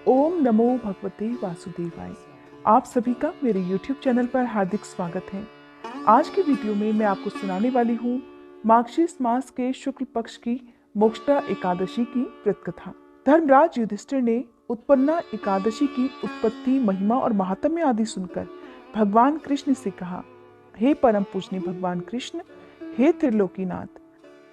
ओम नमो भगवते वासुदेवाय। आप सभी का मेरे YouTube चैनल पर हार्दिक स्वागत है। आज की वीडियो में मैं आपको सुनाने वाली हूँ मार्गशीर्ष मास के शुक्ल पक्ष की मोक्षदा एकादशी की व्रत कथा। धर्मराज युधिष्ठिर ने उत्पन्ना एकादशी की उत्पत्ति, महिमा और महात्म्य आदि सुनकर भगवान कृष्ण से कहा, हे परम पूजनीय भगवान कृष्ण, हे त्रिलोकीनाथ,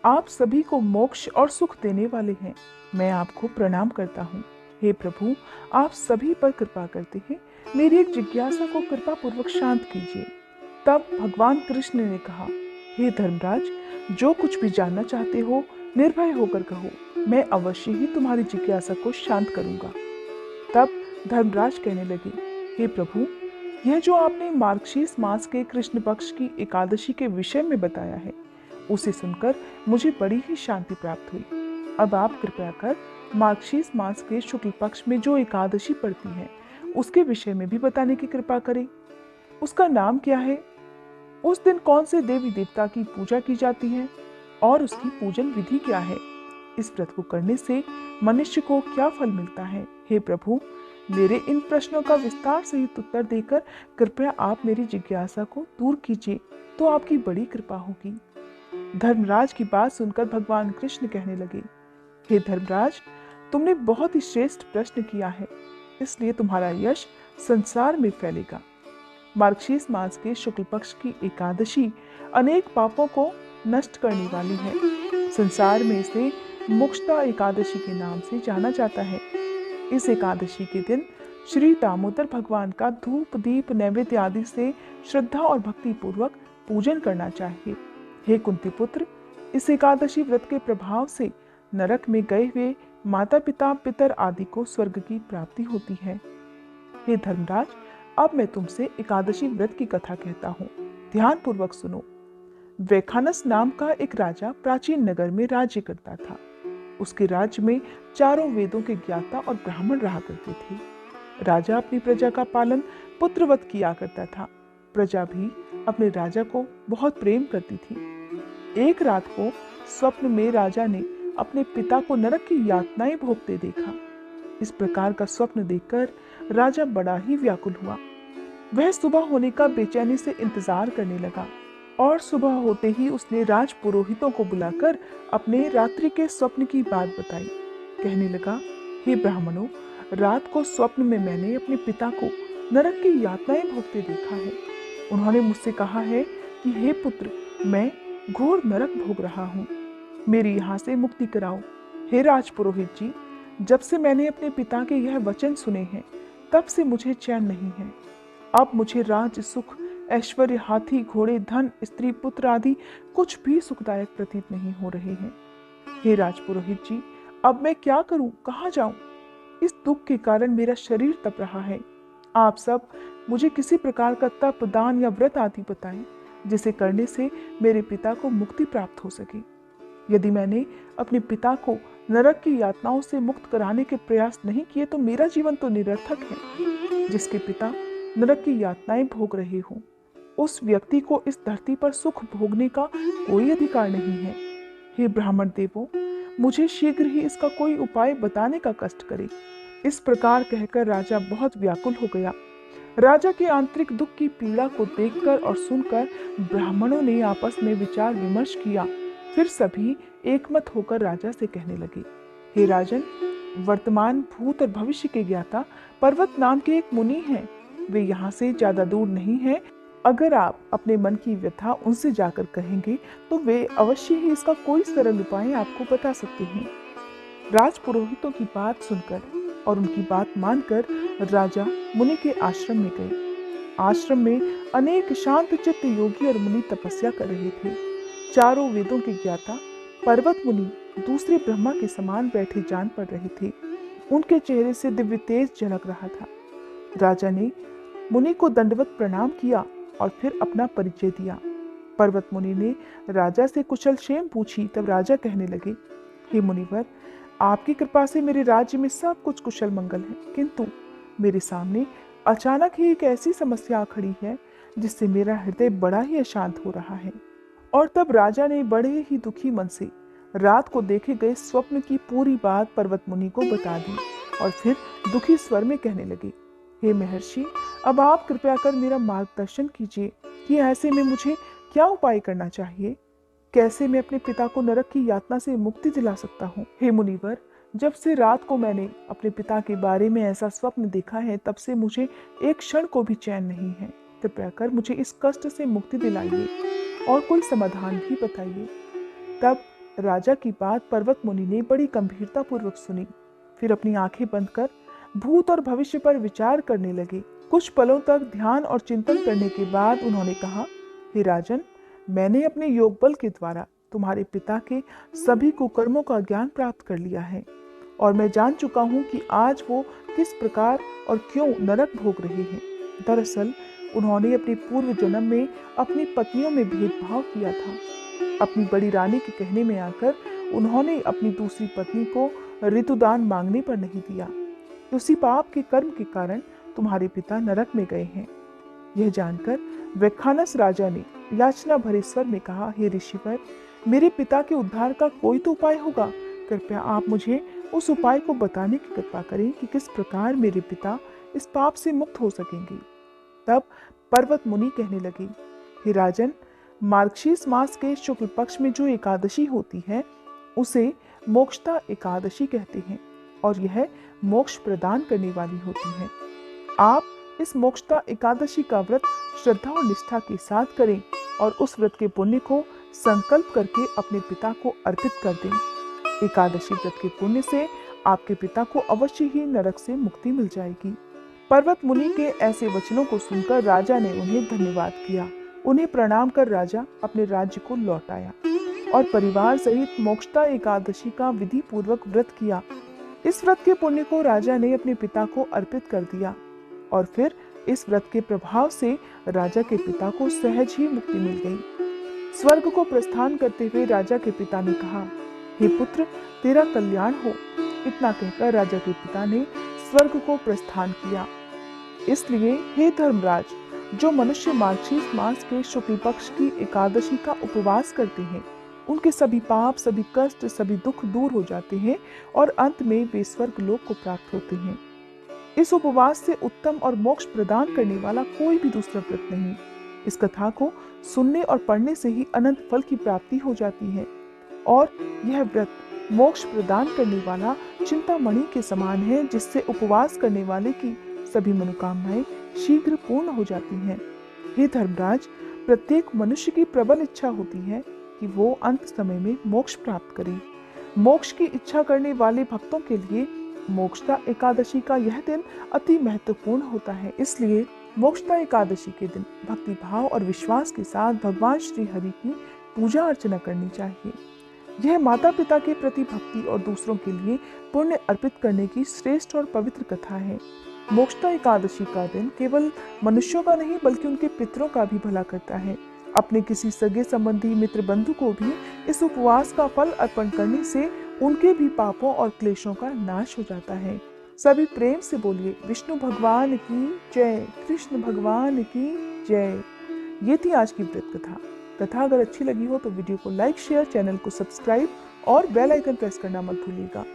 आप सभी को मोक्ष और सुख देने वाले हैं। मैं आपको प्रणाम करता हूँ। हे प्रभु, आप सभी पर कृपा करते हैं। मेरी एक जिज्ञासा को कृपा पूर्वक शांत कीजिए। तब भगवान कृष्ण ने कहा, हे धर्मराज, जो कुछ भी जानना चाहते हो निर्भय होकर कहो, मैं अवश्य ही तुम्हारी जिज्ञासा को शांत करूंगा। तब धर्मराज कहने लगे, हे प्रभु, यह जो आपने मार्गशीर्ष मास के कृष्ण पक्ष की एकादशी के विषय में बताया है, उसे सुनकर मुझे बड़ी ही शांति प्राप्त हुई। अब आप कृपया कर मार्गशीर्ष मास के शुक्ल पक्ष में जो एकादशी पड़ती है उसके विषय में भी बताने की कृपा करें। उसका नाम क्या है, उस दिन कौन से देवी देवता की पूजा की जाती है और उसकी पूजन विधि क्या है, इस व्रत को करने से मनुष्य को क्या फल मिलता है। हे प्रभु, मेरे इन प्रश्नों का विस्तार सहित उत्तर देकर कृपया आप मेरी जिज्ञासा को दूर कीजिए, तो आपकी बड़ी कृपा होगी। धर्मराज की बात सुनकर भगवान कृष्ण कहने लगे, हे धर्मराज, तुमने बहुत ही श्रेष्ठ प्रश्न किया है, इसलिए तुम्हारा यश संसार में फैलेगा। मार्गशीर्ष मास के शुक्ल पक्ष की एकादशी अनेक पापों को नष्ट करने वाली है। संसार में इसे मोक्षदा एकादशी के नाम से जाना जाता है। इस एकादशी के दिन श्री दामोदर भगवान का धूप दीप नैवेद्य आदि से श्रद्धा और भक्ति पूर्वक पूजन करना चाहिए। हे कुंती पुत्र, इस एकादशी व्रत के प्रभाव से नरक में गए हुए माता पिता पितर आदि को स्वर्ग की प्राप्ति होती है। हे धर्मराज, अब मैं तुमसे एकादशी व्रत की कथा कहता हूँ, ध्यान पूर्वक सुनो। वैखानस नाम का एक राजा प्राचीन नगर में राज्य करता था। उसके राज्य में चारों वेदों के ज्ञाता और ब्राह्मण रहा करते थे। राजा अपनी प्रजा का पालन पुत्रवत किया करता था। प्रजा भी अपने राजा को बहुत प्रेम करती थी। एक रात को स्वप्न में राजा ने अपने पिता को नरक की यातनाएं भोगते देखा। इस प्रकार का स्वप्न देखकर राजा बड़ा ही व्याकुल हुआ। वह सुबह होने का बेचैनी से इंतजार करने लगा और सुबह होते ही उसने राज पुरोहितों को बुलाकर अपने रात्रि के स्वप्न की बात बताई। कहने लगा, हे ब्राह्मणों, रात को स्वप्न में मैंने अपने पिता को नरक की यातनाएं भोगते देखा है। उन्होंने मुझसे कहा है कि हे पुत्र, मैं घोर नरक भोग रहा हूँ, मेरी यहाँ से मुक्ति कराओ। हे राजपुरोहित जी, जब से मैंने अपने पिता के यह वचन सुने हैं, तब से मुझे चैन नहीं है। अब मुझे राज सुख, ऐश्वर्य, हाथी घोड़े, धन, स्त्री पुत्र आदि कुछ भी सुखदायक प्रतीत नहीं हो रहे हैं। हे राजपुरोहित जी, अब मैं क्या करूं, कहाँ जाऊं? इस दुख के कारण मेरा शरीर तप रहा है। आप सब मुझे किसी प्रकार का तप, दान या व्रत आदि बताएं, जिसे करने से मेरे पिता को मुक्ति प्राप्त हो सके। यदि मैंने अपने पिता को नरक की यातनाओं से मुक्त कराने के प्रयास नहीं किए तो मेरा जीवन तो निरर्थक है। जिसके पिता नरक की यातनाएं भोग रहे हो, उस व्यक्ति को इस धरती पर सुख भोगने का कोई अधिकार नहीं है। हे ब्राह्मण देवों, मुझे शीघ्र ही इसका कोई उपाय बताने का कष्ट करे। इस प्रकार कहकर राजा बहुत व्याकुल हो गया। राजा के आंतरिक दुख की पीड़ा को देखकर और सुनकर ब्राह्मणों ने आपस में विचार विमर्श किया। फिर सभी एकमत होकर राजा से कहने लगे, हे राजन, वर्तमान, भूत और भविष्य के ज्ञाता पर्वत नाम के एक मुनि हैं। वे यहाँ से ज्यादा दूर नहीं हैं। अगर आप अपने मन की व्यथा उनसे जाकर कहेंगे तो वे अवश्य ही इसका कोई सरल उपाय आपको बता सकते हैं। राजपुरोहितों की बात सुनकर और उनकी बात मानकर राजा मुनि के आश्रम में गए। आश्रम में अनेक शांत चित्त योगी और मुनि तपस्या कर रहे थे। चारों वेदों के ज्ञाता पर्वत मुनि दूसरे ब्रह्मा के समान बैठे जान पड़ रहे थे। उनके चेहरे से दिव्य तेज झलक रहा था। राजा ने मुनि को दंडवत प्रणाम किया और फिर अपना परिचय दिया। पर्वत मुनि ने राजा से कुशल क्षेम पूछी। तब राजा कहने लगे, हे मुनिवर, आपकी कृपा से मेरे राज्य में सब कुछ कुशल मंगल है, किंतु मेरे सामने अचानक ही एक ऐसी समस्या खड़ी है जिससे मेरा हृदय बड़ा ही अशांत हो रहा है। और तब राजा ने बड़े ही दुखी मन से रात को देखे गए स्वप्न की पूरी बात पर्वत मुनि को बता दी और फिर दुखी स्वर में कहने लगे, हे महर्षि, अब आप कृपया कर मेरा मार्गदर्शन कीजिए कि ऐसे में मुझे क्या उपाय करना चाहिए। कैसे मैं अपने पिता को नरक की यातना से मुक्ति दिला सकता हूँ। हे मुनिवर, जब से रात को मैंने अपने पिता के बारे में ऐसा स्वप्न देखा है, तब से मुझे एक क्षण को भी चैन नहीं है। कृपया कर मुझे इस कष्ट से मुक्ति दिलाइए और कोई समाधान भी बताइए। तब राजा की बात पर्वत मुनि ने बड़ी गंभीरता पूर्वक सुनी। फिर अपनी आंखें बंद कर भूत और भविष्य पर विचार करने लगे। कुछ पलों तक ध्यान और चिंतन करने के बाद उन्होंने कहा, हे राजन, मैंने अपने योग बल के द्वारा तुम्हारे पिता के सभी कुकर्मों का ज्ञान प्राप्त कर लिया है और मैं जान चुका हूँ कि आज वो किस प्रकार और क्यों नरक भोग रहे हैं। दरअसल उन्होंने अपने पूर्व जन्म में अपनी पत्नियों में भेदभाव किया था। अपनी बड़ी रानी के कहने में आकर उन्होंने अपनी दूसरी पत्नी को ऋतुदान मांगने पर नहीं दिया। उसी पाप के कर्म के कारण तुम्हारे पिता नरक में गए हैं। यह जानकर वैखानस राजा ने याचना भरे स्वर में कहा, हे ऋषिवर, मेरे पिता के उद्धार का कोई तो उपाय होगा। कृपया आप मुझे उस उपाय को बताने की कृपा करें कि किस प्रकार मेरे पिता इस पाप से मुक्त हो सकेंगे। तब पर्वत मुनि कहने लगे, हे राजन, मार्गशीर्ष मास के शुक्ल पक्ष में जो एकादशी होती है उसे मोक्षदा एकादशी कहते हैं और यह मोक्ष प्रदान करने वाली होती है। आप इस मोक्षदा एकादशी का व्रत श्रद्धा और निष्ठा के साथ करें और उस व्रत के पुण्य को संकल्प करके अपने पिता को अर्पित कर दें। एकादशी व्रत के पुण्य से आपके पिता को अवश्य ही नरक से मुक्ति मिल जाएगी। पर्वत मुनि के ऐसे वचनों को सुनकर राजा ने उन्हें धन्यवाद किया। उन्हें प्रणाम कर राजा अपने राज्य को लौट आया और परिवार सहित मोक्षदा एकादशी का विधि पूर्वक व्रत किया। इस व्रत के पुण्य को राजा ने अपने पिता को अर्पित कर दिया और फिर इस व्रत के प्रभाव से राजा के पिता को सहज ही मुक्ति मिल गई। स्वर्ग को प्रस्थान करते हुए राजा के पिता ने कहा, हे पुत्र, तेरा कल्याण हो। इतना कहकर राजा के पिता ने स्वर्ग को प्रस्थान किया। इसलिए हे धर्मराज, जो मनुष्य मार्गशीर्ष मास के शुक्ल पक्ष की एकादशी का उपवास करते हैं, उनके सभी पाप, सभी कष्ट, सभी दुख दूर हो जाते हैं और अंत में वे स्वर्ग लोक को प्राप्त होते हैं। इस उपवास से उत्तम और मोक्ष प्रदान करने वाला कोई भी दूसरा व्रत नहीं। इस कथा को सुनने और पढ़ने से ही अनंत फल की प्राप्ति हो जाती है और यह व्रत मोक्ष प्रदान करने वाला चिंतामणि के समान है, जिससे उपवास करने वाले की सभी मनोकामनाएं शीघ्र पूर्ण हो जाती हैं। हे धर्मराज, प्रत्येक मनुष्य की प्रबल इच्छा होती है कि वो अंत समय में मोक्ष प्राप्त करे। मोक्ष की इच्छा करने वाले भक्तों के लिए मोक्षदा एकादशी का यह दिन अति महत्वपूर्ण होता है। इसलिए मोक्षदा एकादशी के दिन भक्ति भाव और विश्वास के साथ भगवान श्री हरि की पूजा अर्चना करनी चाहिए। यह माता पिता के प्रति भक्ति और दूसरों के लिए पुण्य अर्पित करने की श्रेष्ठ और पवित्र कथा है। मोक्षदा एकादशी का दिन केवल मनुष्यों का नहीं बल्कि उनके पितरों का भी भला करता है। अपने किसी सगे संबंधी, मित्र, बंधु को भी इस उपवास का फल अर्पण करने से उनके भी पापों और क्लेशों का नाश हो जाता है। सभी प्रेम से बोलिए, विष्णु भगवान की जय, कृष्ण भगवान की जय। ये थी आज की व्रत कथा। कथा अगर अच्छी लगी हो तो वीडियो को लाइक, शेयर, चैनल को सब्सक्राइब और बेल आइकन प्रेस करना मत भूलिएगा।